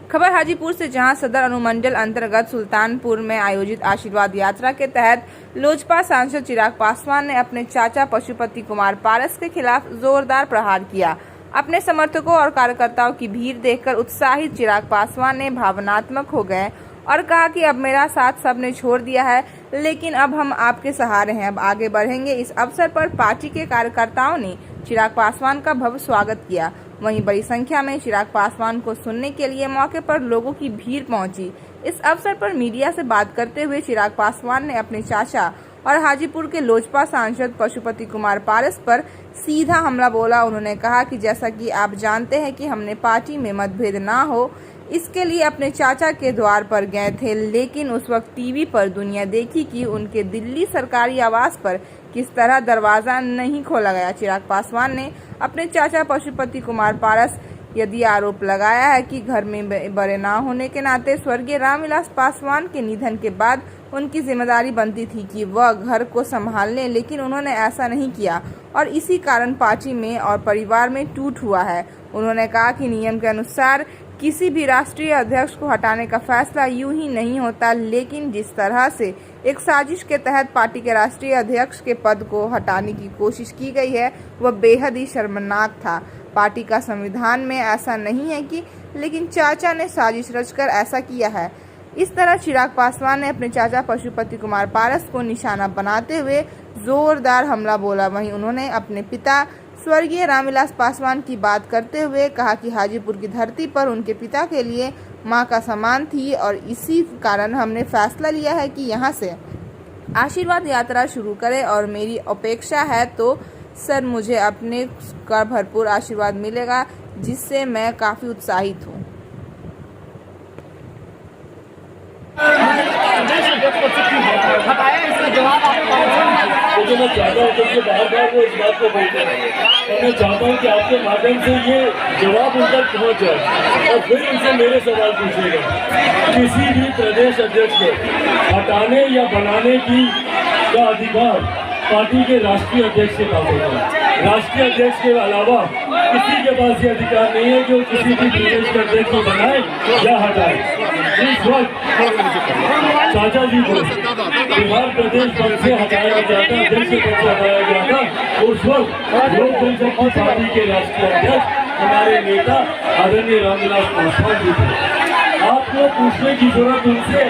खबर हाजीपुर से, जहां सदर अनुमंडल अंतर्गत सुल्तानपुर में आयोजित आशीर्वाद यात्रा के तहत लोजपा सांसद चिराग पासवान ने अपने चाचा पशुपति कुमार पारस के खिलाफ जोरदार प्रहार किया। अपने समर्थकों और कार्यकर्ताओं की भीड़ देखकर उत्साहित चिराग पासवान ने भावनात्मक हो गए और कहा कि अब मेरा साथ सबने छोड़ दिया है, लेकिन अब हम आपके सहारे हैं, अब आगे बढ़ेंगे। इस अवसर पर पार्टी के कार्यकर्ताओं ने चिराग पासवान का भव्य स्वागत किया। वहीं बड़ी संख्या में चिराग पासवान को सुनने के लिए मौके पर लोगों की भीड़ पहुंची। इस अवसर पर मीडिया से बात करते हुए चिराग पासवान ने अपने चाचा और हाजीपुर के लोजपा सांसद पशुपति कुमार पारस पर सीधा हमला बोला। उन्होंने कहा कि जैसा कि आप जानते हैं कि हमने पार्टी में मतभेद ना हो, इसके लिए अपने चाचा के द्वार पर गए थे, लेकिन उस वक्त टीवी पर दुनिया देखी कि उनके दिल्ली सरकारी आवास पर किस तरह दरवाजा नहीं खोला गया। चिराग पासवान ने अपने चाचा पशुपति कुमार पारस यदि आरोप लगाया है कि घर में बड़े ना होने के नाते स्वर्गीय रामविलास पासवान के निधन के बाद उनकी जिम्मेदारी बनती थी कि वह घर को संभाल लें, लेकिन उन्होंने ऐसा नहीं किया और इसी कारण पार्टी में और परिवार में टूट हुआ है। उन्होंने कहा कि नियम के अनुसार किसी भी राष्ट्रीय अध्यक्ष को हटाने का फैसला यूं ही नहीं होता, लेकिन जिस तरह से एक साजिश के तहत पार्टी के राष्ट्रीय अध्यक्ष के पद को हटाने की कोशिश की गई है, वह बेहद ही शर्मनाक था। पार्टी का संविधान में ऐसा नहीं है कि, लेकिन चाचा ने साजिश रचकर ऐसा किया है। इस तरह चिराग पासवान ने अपने चाचा पशुपति कुमार पारस को निशाना बनाते हुए जोरदार हमला बोला। वहीं उन्होंने अपने पिता स्वर्गीय रामविलास पासवान की बात करते हुए कहा कि हाजीपुर की धरती पर उनके पिता के लिए मां का समान थी और इसी कारण हमने फैसला लिया है कि यहां से आशीर्वाद यात्रा शुरू करें और मेरी अपेक्षा है तो सर मुझे अपने का भरपूर आशीर्वाद मिलेगा, जिससे मैं काफ़ी उत्साहित हूँ। मुझे मैं चाहता हूँ कि बार-बार वो इस बात को बोलते हैं और मैं चाहता हूँ कि आपके माध्यम से ये जवाब उन तक पहुँच जाए और फिर उनसे मेरे सवाल पूछिएगा। किसी भी प्रदेश अध्यक्ष को हटाने या बनाने का अधिकार पार्टी के राष्ट्रीय अध्यक्ष के पास होता है। राष्ट्रीय अध्यक्ष के अलावा किसी के पास ये अधिकार नहीं है जो किसी भी प्रदेश के अध्यक्ष को बनाए या हटाए। इस वक्त चाचा जी को बिहार प्रदेश पद से हटाया गया था, अध्यक्ष पद से हटाया गया था। उस वक्त लोक जनशक्ति पार्टी के राष्ट्रीय अध्यक्ष हमारे नेता आदरणीय रामविलास पासवान जी थे। आपको पूछने की जरूरत उनसे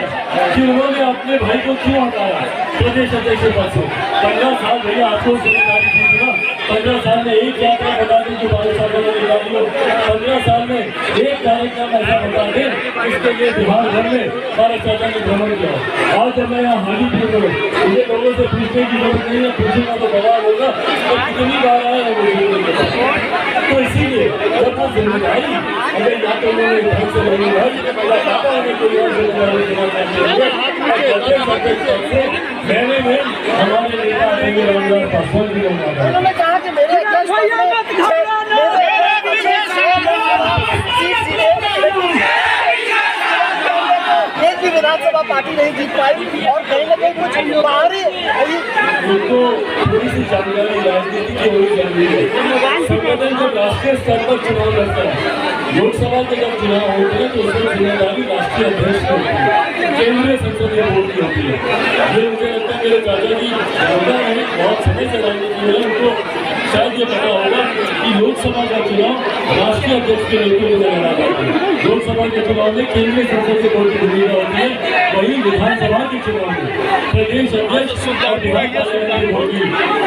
कि उन्होंने अपने भाई को क्यों हटाया प्रदेश अध्यक्ष पद से। 15 साल भैया आपको जिम्मेदारी दी थी ना, 15 साल में एक यात्रा बता दें जो 12 साल में निकाल दी हो, 15 साल में एक कार्यक्रम ऐसा बता दें इसके लिए बिहार भर में हमारे चाचा ने भ्रमण किया। आज जब मैं यहाँ हाजीपुर में मुझे लोगों से पूछने की जरूरत नहीं है, पूछूंगा तो बवाल होगा तो कितनी बार आए हैं वो। तो इसीलिए जब वो जिम्मेदारी अगर या तो उन्होंने ढंग से नहीं भाई या पापा ने कोई और जिम्मेदारी देना चाहते हैं, मैंने में हमारे नेता आदरणीय रामविलास पासवान जी को उन्होंने कहा कि मेरे एक भी विधानसभा पार्टी नहीं जीत पाई और कहीं न कहीं कुछ बाहरी उनको थोड़ी सी जानकारी राजनीति की होनी चाहिए। संगठन जब राष्ट्रीय स्तर पर चुनाव लड़ता है, लोकसभा के जब चुनाव होते हैं तो उसकी जिम्मेदारी राष्ट्रीय अध्यक्ष की होती है, केंद्रीय संसदीय बोर्ड की होती है। ये मुझे लगता है मेरे चाचा जी बहुत समय से राजनीति में उनको शायद ये पता होगा कि लोकसभा का चुनाव राष्ट्रीय अध्यक्ष के नेतृत्व में लड़ा जाता है। लोकसभा के चुनाव में केंद्रीय संसदीय बोर्ड की भूमिका होती है, वही विधानसभा के चुनाव में प्रदेश अध्यक्ष और विधान पार्लियामेंट्री बोर्ड की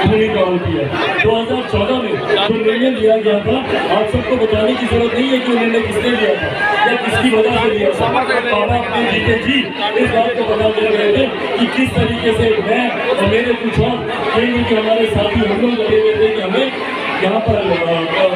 भूमिका होती है। 2014 में जो निर्णय लिया गया था, आप सबको बताने की जरूरत नहीं है कि निर्णय किसने लिया था या किसकी वजह से लिया था। बाबा अपने जीते जी इस बात को बता दे रहे थे कि किस तरीके से मैं और मेरे कुछ और केंद्र के हमारे साथी हम लोग लगे हुए थे कि हमें यहाँ पर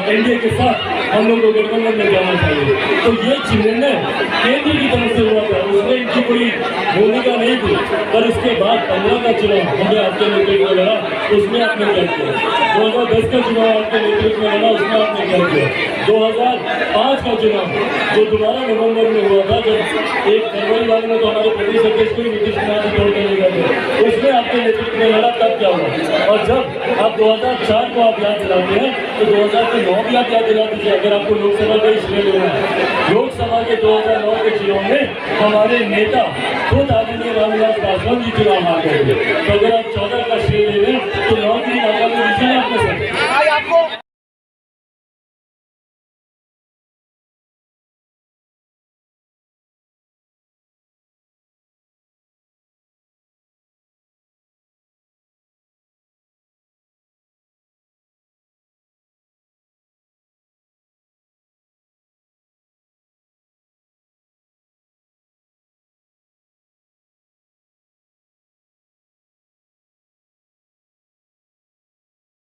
एनडीए के साथ हम लोग को गठबंधन में जाना चाहिए। तो ये निर्णय केंद्र की तरफ से हुआ था, उसमें इनकी कोई भूमिका नहीं थी। पर उसके बाद 15 का चुनाव हमने आपके नेतृत्व में लड़ा उसमें आपने क्या किया? 2010 का चुनाव आपके नेतृत्व में लड़ा, उसमें आपने क्या किया? 2005 का चुनाव जो दोबारा नवंबर में हुआ था, जब एक फरवरी वाले में तो हमारे प्रदेश अध्यक्ष को नीतीश कुमार जी तोड़ करने गए, उसमें आपके नेतृत्व में लड़ा, तब क्या हुआ? और जब आप 2004 को आप याद दिलाते हैं तो 2009 भी आप याद दिला दीजिए, अगर आपको लोकसभा का इसलिए लेना है। लोकसभा के 2009 के चुनाव में हमारे नेता खुद आदरणीय रामविलास पासवान जी चुनाव हार गए थे। तो अगर आप 14 का श्रेय ले लें